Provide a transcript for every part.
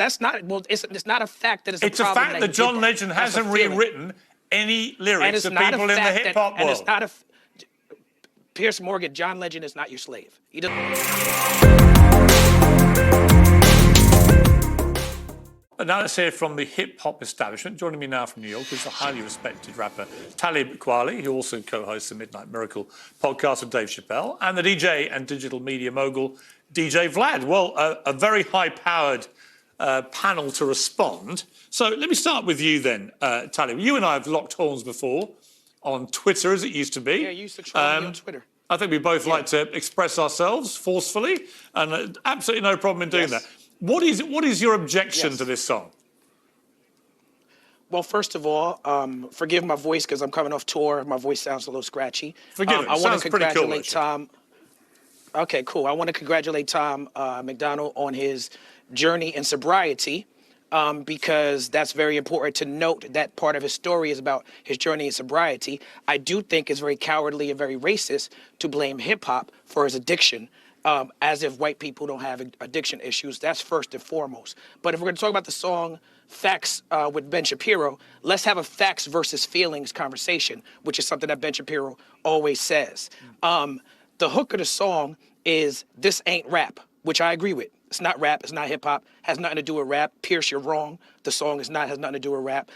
That's not, well, it's not a fact that it's a It's a problem. fact that John Legend hasn't rewritten any lyrics of people in the hip hop world. And it's not a, Piers Morgan, John Legend is not your slave. He doesn't. And now let's hear from the hip-hop establishment. Joining me now from New York is the highly respected rapper Talib Kweli, who also co-hosts the Midnight Miracle podcast with Dave Chappelle, and the DJ and digital media mogul DJ Vlad. Well, a very high-powered panel to respond. So let me start with you then, Talib. You and I have locked horns before on Twitter, as it used to be. Yeah, you used to troll me on Twitter. I think we both like to express ourselves forcefully, and absolutely no problem in doing that. What is your objection to this song? Well, first of all, forgive my voice because I'm coming off tour. My voice sounds a little scratchy. Forgive it. I want Sounds to pretty cool, congratulate Tom. Okay, cool. I want to congratulate Tom McDonald on his journey in sobriety, because that's very important to note. That part of his story is about his journey in sobriety. I do think it's very cowardly and very racist to blame hip hop for his addiction. As if white people don't have addiction issues. That's first and foremost. But if we're going to talk about the song Facts with Ben Shapiro, let's have a facts versus feelings conversation, which is something that Ben Shapiro always says. The hook of the song is "This ain't rap," which I agree with. It's not rap. It's not hip hop. Has nothing to do with rap. Pierce, you're wrong. The song has nothing to do with rap.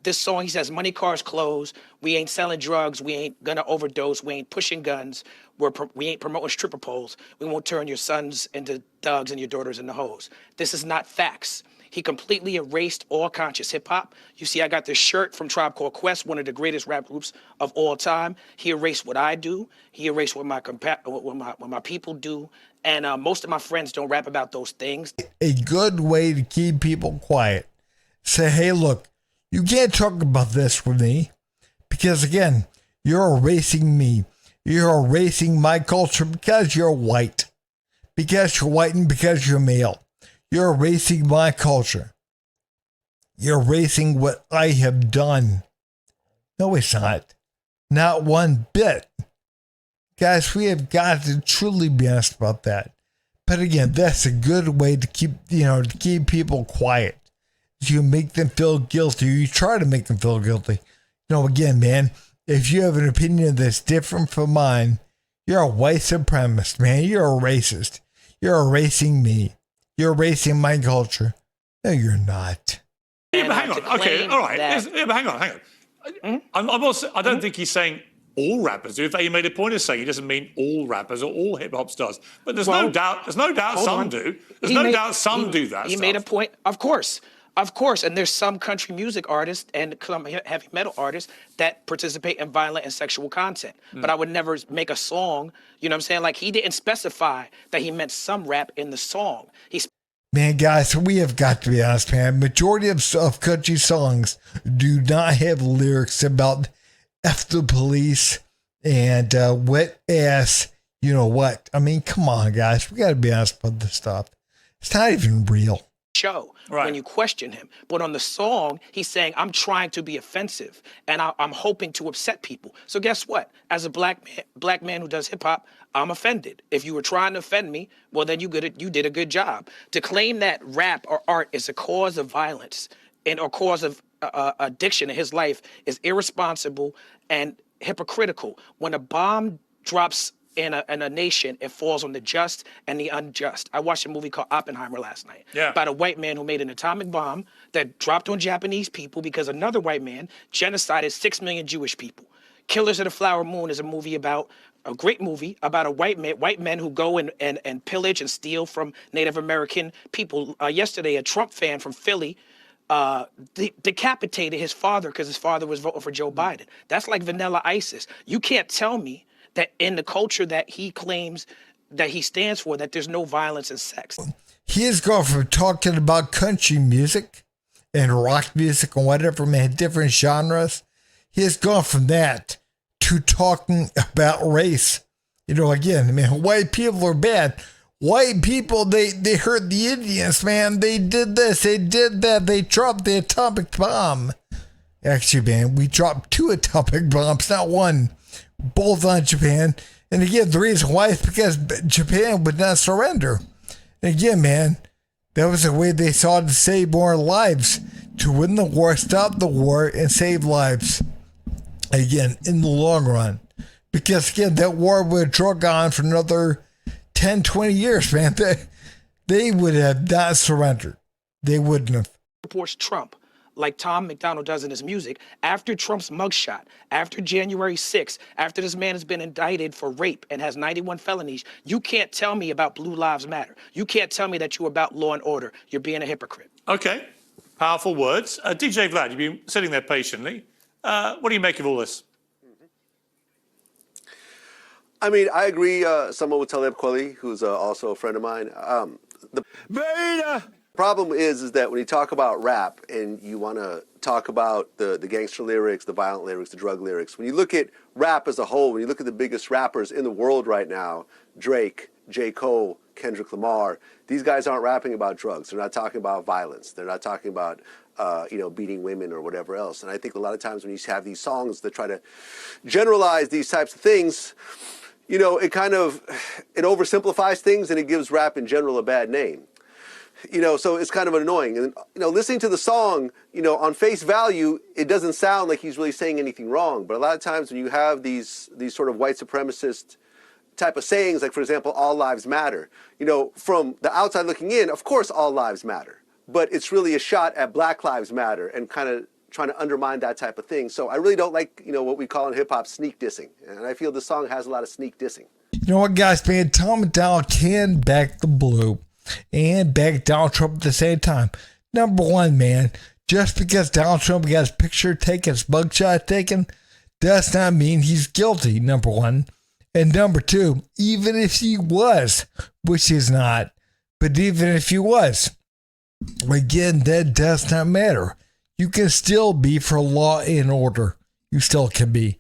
This song, he says, money, cars, clothes. We ain't selling drugs. We ain't gonna overdose. We ain't pushing guns. We ain't promoting stripper poles. We won't turn your sons into thugs and your daughters into hoes. This is not facts. He completely erased all conscious hip hop. You see, I got this shirt from Tribe Called Quest, one of the greatest rap groups of all time. He erased what I do. He erased what my people do. And most of my friends don't rap about those things. A good way to keep people quiet. Say, hey, look, you can't talk about this with me because, again, you're erasing me. You're erasing my culture because you're white. Because you're white and because you're male. You're erasing my culture. You're erasing what I have done. No, it's not. Not one bit. Guys, we have got to truly be honest about that. But again, that's a good way to keep people quiet. You make them feel guilty. You try to make them feel guilty. Again, man, if you have an opinion that's different from mine, you're a white supremacist, man. You're a racist. You're erasing me. You're erasing my culture. No, you're not. Yeah, but hang on. Okay, all right. Yeah, but hang on. I don't think he's saying all rappers do. In fact, he made a point of saying he doesn't mean all rappers or all hip hop stars. But there's no doubt some do. There's no doubt some do that. He made a point. Of course. And there's some country music artists and some heavy metal artists that participate in violent and sexual content. But I would never make a song, you know what I'm saying? Like, he didn't specify that he meant some rap in the song. Man, guys, we have got to be honest, man. Majority of country songs do not have lyrics about F the police and wet ass, you know what? I mean, come on, guys. We got to be honest about this stuff. It's not even real. When you question him. But on the song, he's saying, I'm trying to be offensive and I'm hoping to upset people. So guess what? As a black man who does hip hop, I'm offended. If you were trying to offend me, well, then you did a good job. To claim that rap or art is a cause of violence or cause of addiction in his life is irresponsible and hypocritical. When a bomb drops in a nation, it falls on the just and the unjust. I watched a movie called Oppenheimer last night about a white man who made an atomic bomb that dropped on Japanese people because another white man genocided 6 million Jewish people. Killers of the Flower Moon is a great movie about white men who go and pillage and steal from Native American people. Yesterday, a Trump fan from Philly decapitated his father because his father was voting for Joe Biden. That's like vanilla ISIS. You can't tell me that in the culture that he claims that he stands for, that there's no violence and sex. He has gone from talking about country music and rock music and whatever, man, different genres. He has gone from that to talking about race. Again, man, white people are bad. White people, they hurt the Indians, man. They did this, they did that. They dropped the atomic bomb. Actually, man, we dropped 2 atomic bombs, not one. Both on Japan. And again, the reason why is because Japan would not surrender. And again, man, That was the way they saw to save more lives, to win the war, stop the war, and save lives. Again, in the long run. Because, again, that war would drug on for another 10, 20 years, man. They would have not surrendered. They wouldn't have. Supports Trump, like Tom McDonald does in his music, after Trump's mugshot, after January 6th, after this man has been indicted for rape and has 91 felonies, you can't tell me about Blue Lives Matter. You can't tell me that you're about law and order. You're being a hypocrite. Okay, powerful words. DJ Vlad, you've been sitting there patiently. What do you make of all this? I mean, I agree. Someone with Talib Kweli, who's also a friend of mine. The problem is that when you talk about rap and you want to talk about the gangster lyrics, the violent lyrics, the drug lyrics, when you look at rap as a whole, when you look at the biggest rappers in the world right now, Drake, J. Cole, Kendrick Lamar, these guys aren't rapping about drugs. They're not talking about violence. They're not talking about beating women or whatever else. And I think a lot of times when you have these songs that try to generalize these types of things, it oversimplifies things and it gives rap in general a bad name. So it's kind of annoying. And, listening to the song, on face value, it doesn't sound like he's really saying anything wrong. But a lot of times when you have these sort of white supremacist type of sayings, like, for example, all lives matter, from the outside looking in, of course, all lives matter. But it's really a shot at Black Lives Matter and kind of trying to undermine that type of thing. So I really don't like, what we call in hip hop sneak dissing. And I feel this song has a lot of sneak dissing. You know what, guys, man? Tom McDonald can back the blue and back Donald Trump at the same time. Number one, man, just because Donald Trump got his picture taken, his mugshot taken, does not mean he's guilty, number one. And number two, even if he was, which he's not, but even if he was, again, that does not matter. You can still be for law and order. You still can be.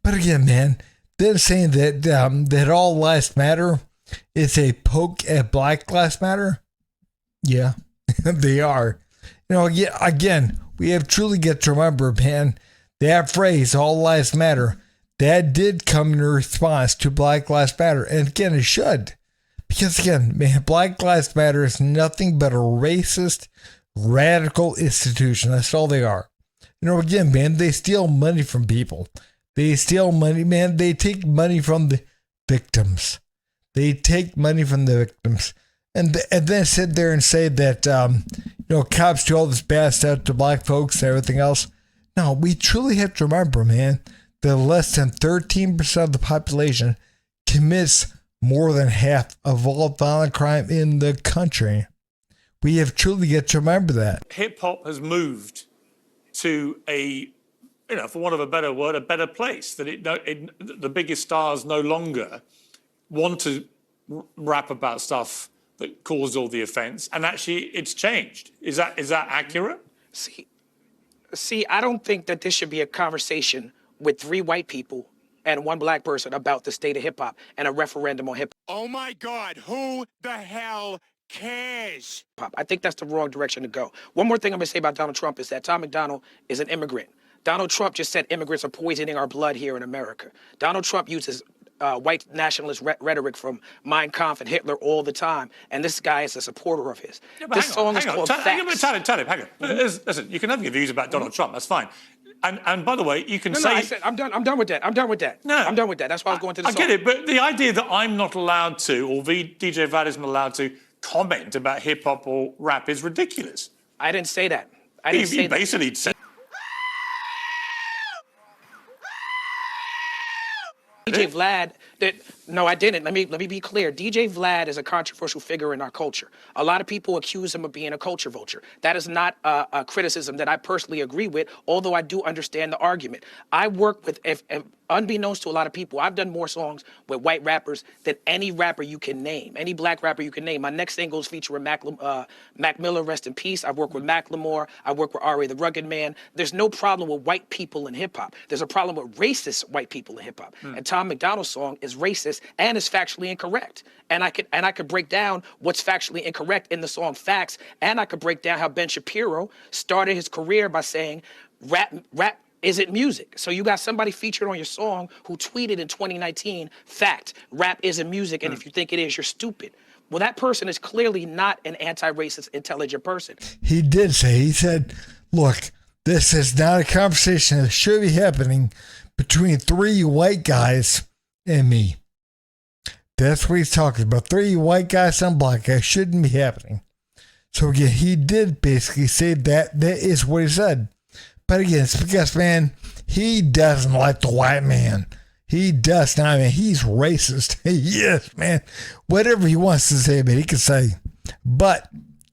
But again, man, them saying that all lives matter is a poke at Black Lives Matter. Yeah, they are. Again, we have truly got to remember, man, that phrase, all lives matter, that did come in response to Black Lives Matter. And again, it should. Because again, man, Black Lives Matter is nothing but a racist, radical institution. That's all they are. Again, man, they steal money from people. They steal money, man. They take money from the victims. They take money from the victims. And then sit there and say that, cops do all this bad stuff to black folks and everything else. No, we truly have to remember, man, that less than 13% of the population commits more than half of all violent crime in the country. We have truly got to remember that. Hip hop has moved to a, for want of a better word, a better place. That the biggest stars no longer want to rap about stuff that caused all the offense, and actually it's changed. Is that accurate? See, I don't think that this should be a conversation with 3 white people and 1 black person about the state of hip hop and a referendum on hip hop. Oh my God, who the hell cares? I think that's the wrong direction to go. One more thing I'm gonna say about Donald Trump is that Tom McDonald is an immigrant. Donald Trump just said immigrants are poisoning our blood here in America. Donald Trump uses white nationalist rhetoric from Mein Kampf and Hitler all the time, and this guy is a supporter of his. Yeah, this song is called Facts. Hang on. Listen, you can have your views about Donald Trump. That's fine. And by the way, you can say... No, I said, I'm done with that. No, I'm done with that. That's why I was going to the song. I get it, but the idea that I'm not allowed to, or DJ Vlad isn't allowed to, comment about hip-hop or rap is ridiculous. I didn't say that. I didn't say that. He basically said... DJ Vlad, no, I didn't. Let me be clear. DJ Vlad is a controversial figure in our culture. A lot of people accuse him of being a culture vulture. That is not a criticism that I personally agree with, although I do understand the argument. I work with, unbeknownst to a lot of people, I've done more songs with white rappers than any rapper you can name, any black rapper you can name. My next single is featuring Mac Miller, rest in peace. I've worked with Macklemore. I work with R.A. the Rugged Man. There's no problem with white people in hip hop. There's a problem with racist white people in hip hop. And Tom McDonald's song is racist and is factually incorrect. And I could break down what's factually incorrect in the song Facts, and I could break down how Ben Shapiro started his career by saying rap isn't music. So you got somebody featured on your song who tweeted in 2019, fact, rap isn't music, and if you think it is, you're stupid. Well, that person is clearly not an anti-racist, intelligent person. He did say, he said, look, this is not a conversation that should be happening between three white guys and me. That's what he's talking about. Three white guys and black guys shouldn't be happening. So again, he did basically say that. That is what he said. But again, it's because, man, he doesn't like the white man. He does not, man. He's racist. Yes, man. Whatever he wants to say, man, he can say. But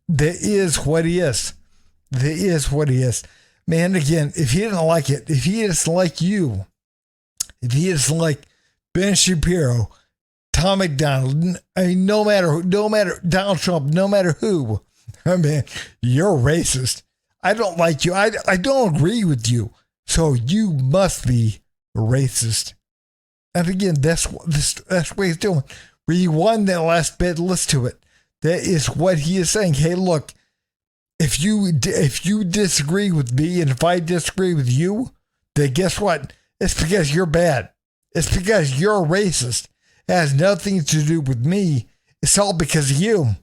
that is what he is. That is what he is. Man, again, if he didn't like it, if he doesn't like you, if he doesn't like Ben Shapiro, Tom McDonald, I mean, no matter Donald Trump, no matter who, I mean, you're racist. I don't like you. I don't agree with you. So you must be racist. And again, that's what he's doing. Rewind that last bit, listen to it. That is what he is saying. Hey, look, if you disagree with me and if I disagree with you, then guess what? It's because you're bad. It's because you're racist. It has nothing to do with me. It's all because of you.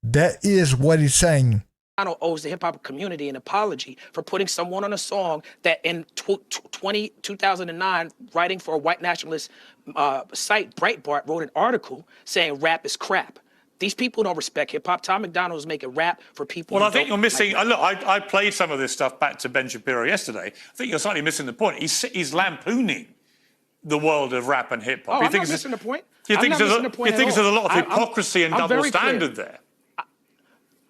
That is what he's saying. McDonald owes the hip hop community an apology for putting someone on a song that in 2009, writing for a white nationalist site, Breitbart, wrote an article saying rap is crap. These people don't respect hip hop. Tom McDonald is making rap for people. Well, I think you're missing. Look, I played some of this stuff back to Ben Shapiro yesterday. I think you're slightly missing the point. He's lampooning the world of rap and hip hop. Oh, I'm not missing the point. You think there's a lot of hypocrisy and double standard there?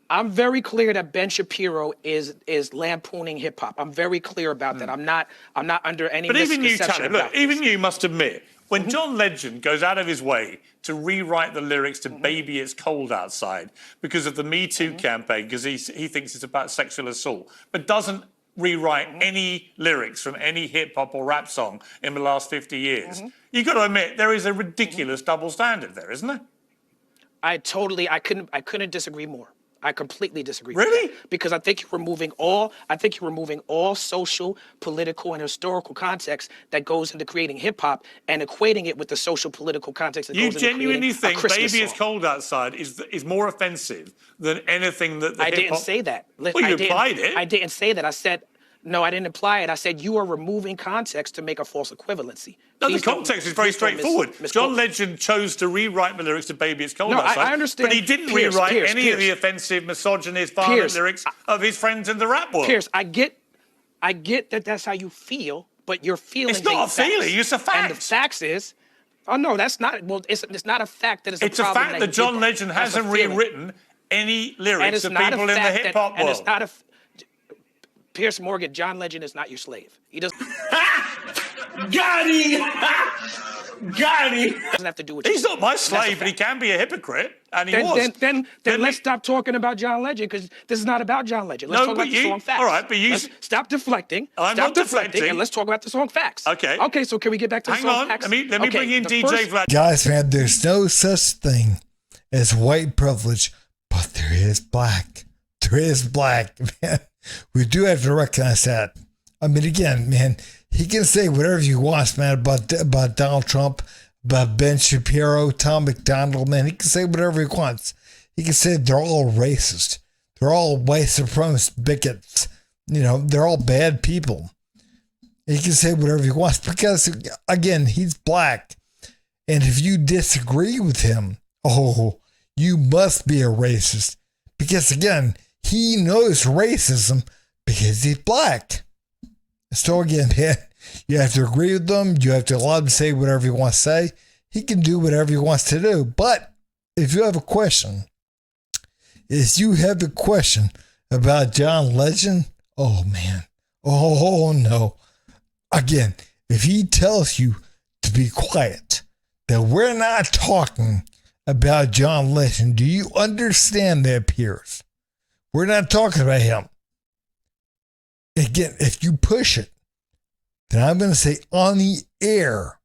I'm very clear that Ben Shapiro is lampooning hip hop. I'm very clear about that. I'm not under any misconception about this. Even you must admit, when John Legend goes out of his way to rewrite the lyrics to Baby It's Cold Outside because of the Me Too campaign, because he thinks it's about sexual assault, but doesn't rewrite any lyrics from any hip hop or rap song in the last 50 years, you've got to admit there is a ridiculous double standard there, isn't there? I couldn't disagree more. I completely disagree. Really? With that because I think you're removing all social, political, and historical context that goes into creating hip hop and equating it with the social, political context that goes into creating a Christmas You genuinely think Baby It's song. Cold Outside is more offensive than anything that the I didn't hip-hop... say that. Well, you implied it. I didn't say that. I said, no, I didn't imply it. I said you are removing context to make a false equivalency. No, the context is very straightforward. John Legend chose to rewrite the lyrics to Baby It's Cold Outside. I understand. But he didn't rewrite any of the offensive, misogynist, violent lyrics of his friends in the rap world. Piers, I get that that's how you feel, but your feelings It's not a feeling, it's a fact. And the facts is, oh no, that's not, well, it's not a fact that it's a problem. It's a fact that John Legend hasn't rewritten any lyrics to people in the hip-hop world. And it's not a... Piers Morgan, John Legend is not your slave. He doesn't. Got him! Got him! Doesn't have to do with. He's not my slave, but he can be a hypocrite, and he was. Then let's stop talking about John Legend because this is not about John Legend. Let's talk about the song Facts. All right, but you stop deflecting. I'm not deflecting, and let's talk about the song Facts. Okay. Okay, so can we get back to the song Facts? Hang on. Let me bring in DJ Vlad. Guys, man, there's no such thing as white privilege, but there is black. There is black, man. We do have to recognize that. I mean, again, man, he can say whatever he wants, man, about Donald Trump, about Ben Shapiro, Tom McDonald, man. He can say whatever he wants. He can say they're all racist. They're all white supremacist bigots. You know, they're all bad people. He can say whatever he wants because, again, he's black. And if you disagree with him, you must be a racist. Because, again, he knows racism because he's black. So again, man, you have to agree with them. You have to allow him to say whatever he wants to say. He can do whatever he wants to do. But if you have a question, about John Legend, oh man, oh no. Again, if he tells you to be quiet, that we're not talking about John Legend, do you understand that, Piers? We're not talking about him. Again, if you push it, then I'm going to say on the air,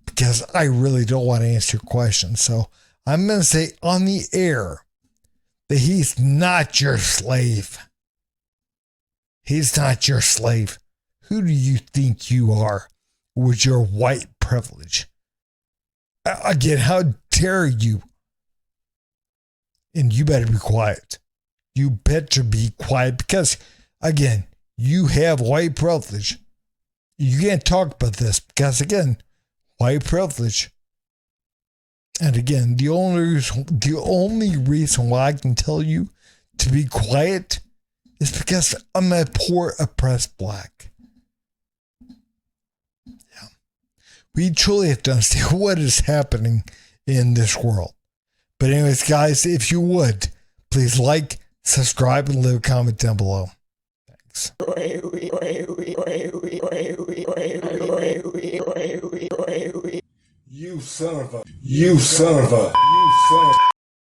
because I really don't want to answer your question. So I'm going to say on the air that he's not your slave. He's not your slave. Who do you think you are with your white privilege? Again, how dare you And you better be quiet. You better be quiet because, again, you have white privilege. You can't talk about this because, again, white privilege. And again, the only reason why I can tell you to be quiet is because I'm a poor, oppressed black. Yeah. We truly have to understand what is happening in this world. But anyways, guys, if you would, please like, subscribe, and leave a comment down below. Thanks. You son of a